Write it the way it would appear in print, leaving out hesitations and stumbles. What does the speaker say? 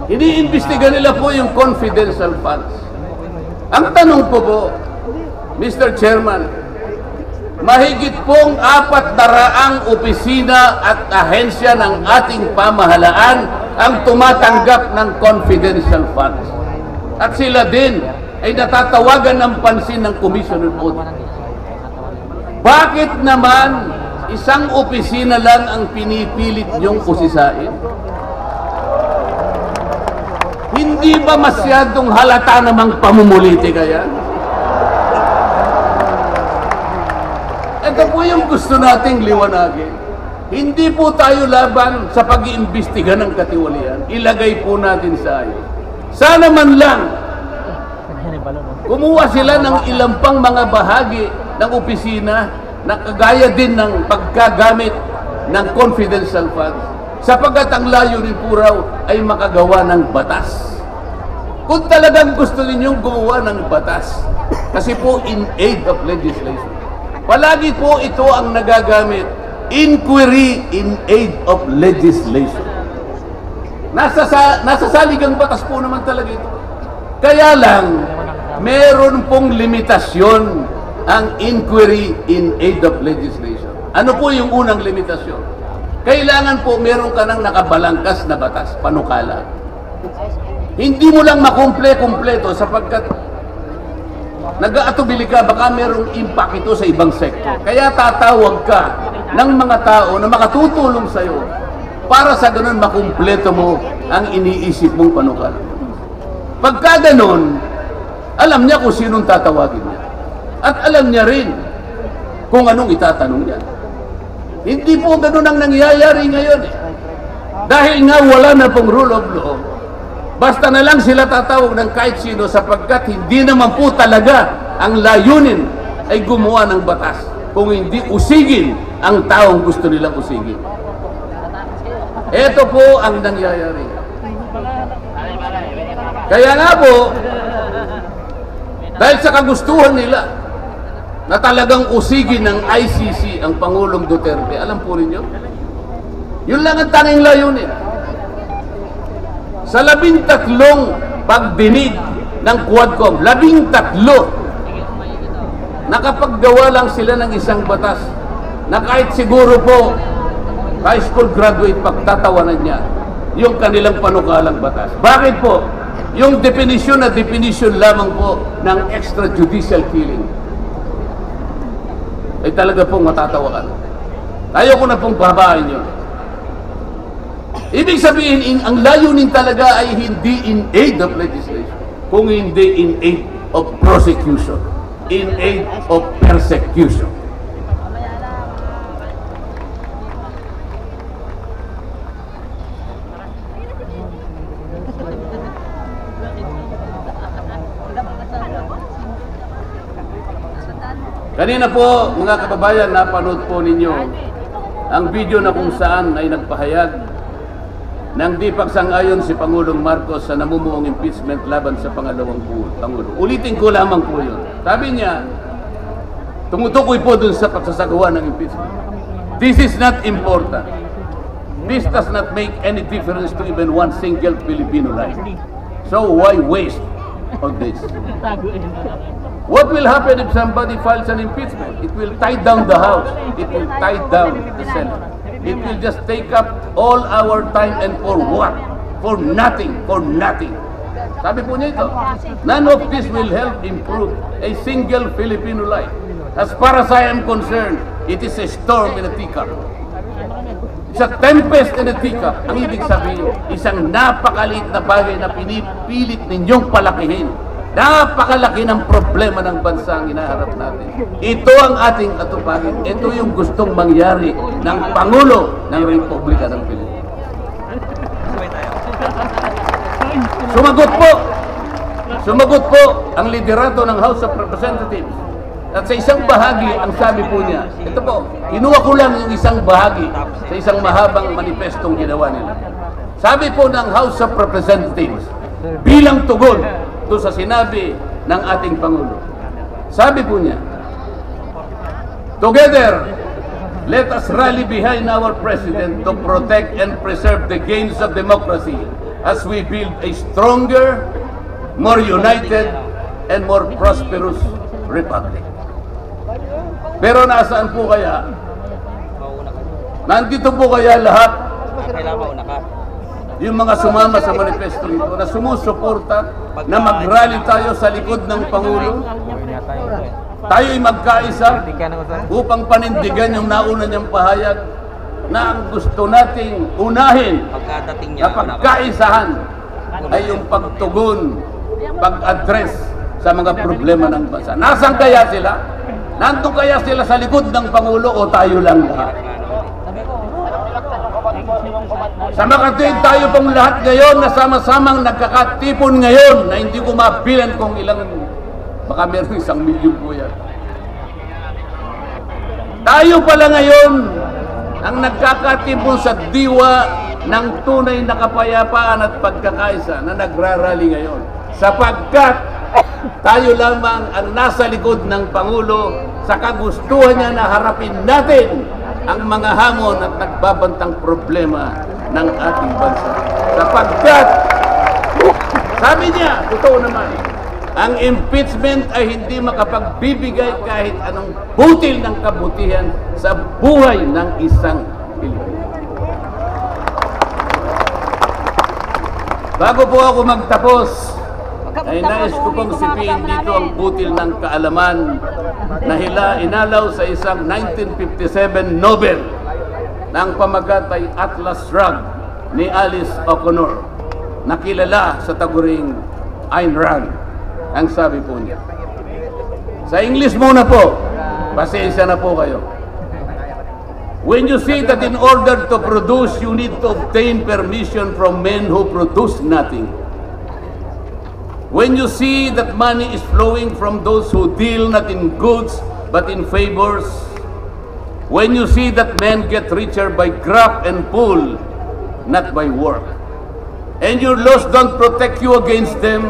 Iniimbestiga nila po yung confidential funds. Ang tanong ko po, Mr. Chairman, mahigit pong 400 opisina at ahensya ng ating pamahalaan ang tumatanggap ng confidential funds. At sila din ay natatawagan ng pansin ng Commission on Audit. Bakit naman isang opisina lang ang pinipilit niyong usisain? Hindi ba masyadong halata namang pamumuliti kaya? Ito po yung gusto nating liwanagin. Hindi po tayo laban sa pag-iimbestiga ng katiwalian. Ilagay po natin sa ayos. Sana man lang kumuha sila ng ilang pang mga bahagi ng opisina na kagaya din ng pagkagamit ng confidential funds, sapagkat ang layunin po raw ay makagawa ng batas. Kung talagang gusto ninyong gumawa ng batas, kasi po in aid of legislation, palagi po ito ang nagagamit, inquiry in aid of legislation. Nasa saligang batas po naman talaga ito. Kaya lang, meron pong limitasyon ang inquiry in aid of legislation. Ano po yung unang limitasyon? Kailangan po meron ka ng nakabalangkas na batas, panukala. Hindi mo lang makumple-kumpleto sapagkat nag-aatubili ka, baka merong impact ito sa ibang sektor. Kaya tatawag ka ng mga tao na makatutulong sa'yo para sa ganun makumpleto mo ang iniisip mong panukala. Pagka ganun, alam niya kung sinong tatawagin niya. At alam niya rin kung anong itatanong niya. Hindi po ganun ang nangyayari ngayon eh. Dahil nga wala na pong rule of law, basta na lang sila tatawag ng kahit sino sapagkat hindi naman po talaga ang layunin ay gumawa ng batas. Kung hindi usigin ang taong gusto nilang usigin. Ito po ang nangyayari. Kaya nga po, dahil sa kagustuhan nila na talagang usigin ng ICC ang Pangulong Duterte, alam po ninyo, yun lang ang tanging layunin. Sa 13 pagdinig ng Quadcom, 13, nakapaggawa lang sila ng isang batas na kahit siguro po high school graduate pagtatawanan niya yung kanilang panukalang batas. Bakit po? Yung definition na definition lamang po ng extrajudicial killing ay talaga pong matatawakan. Ayaw ko na pong babain yun. Ibig sabihin, ang layunin talaga ay hindi in aid of legislation, kung hindi in aid of prosecution, in aid of persecution. Kanina po, mga kababayan, napanood po ninyo ang video na kung saan ay nagpahayag ng di pagsang-ayon si Pangulong Marcos sa namumuong impeachment laban sa pangalawang Pangulo. Ulitin ko lamang po yun. Sabi niya, tumutukoy po dun sa pagsasagawa ng impeachment. This is not important. This does not make any difference to even one single Filipino life. So why waste of this? What will happen if somebody files an impeachment? It will tie down the House. It will tie down the Senate. It will just take up all our time and for what? For nothing. For nothing. Sabi po niya ito, none of this will help improve a single Filipino life. As far as I am concerned, it is a storm in a teacup. It's a tempest in a teacup. Ang ibig sabihin, isang napakaliit na bagay na pinipilit ninyong palakihin. Napakalaki ng problema ng bansa ang hinaharap natin. Ito ang ating atupagin. Ito yung gustong mangyari ng Pangulo ng Republika ng Pilipinas. Sumagot po ang liderato ng House of Representatives. At sa isang bahagi, ang sabi po niya, ito po, kinuha ko lang yung isang bahagi sa isang mahabang manifestong ginawa nila. Sabi po ng House of Representatives, bilang tugon doon sa sinabi ng ating Pangulo. Sabi po niya, together, let us rally behind our President to protect and preserve the gains of democracy as we build a stronger, more united, and more prosperous republic. Pero nasaan po kaya? Nandito po kaya lahat yung mga sumama sa manifesto nito na sumusuporta na mag-rally tayo sa likod ng Pangulo? Tayo'y magkaisa upang panindigan yung nauna niyang pahayag na ang gusto nating unahin na pagkaisahan ay yung pagtugon, pag-address sa mga problema ng bansa. Nasaan kaya sila? Nandun kaya sila sa likod ng Pangulo o tayo lang lahat? Sa makatuwid tayo pong lahat ngayon na sama-samang nagkakatipon ngayon na hindi ko mabilan kung ilang, baka meron 1 milyon po yan. Tayo pala ngayon ang nagkakatipon sa diwa ng tunay na kapayapaan at pagkakaisa na nagrarally ngayon. Sapagkat tayo lamang ang nasa likod ng Pangulo sa kagustuhan niya na harapin natin ang mga hamon at nagbabantang problema ng ating bansa. Sapagkat, sabi niya, totoo naman, ang impeachment ay hindi makapagbibigay kahit anong butil ng kabutihan sa buhay ng isang Pilipino. Bago po ako magtapos, ay nais ko pong sipiin dito ang butil ng kaalaman na inalaw sa isang 1957 Nobel ng pamagat ay Atlas Shrugged ni Alice O'Connor, nakilala sa taguring Ayn Rand. Ang sabi po niya, sa English muna po, pasensya na po kayo. When you see that in order to produce, you need to obtain permission from men who produce nothing. When you see that money is flowing from those who deal not in goods but in favors. When you see that men get richer by graft and pull, not by work. And your laws don't protect you against them.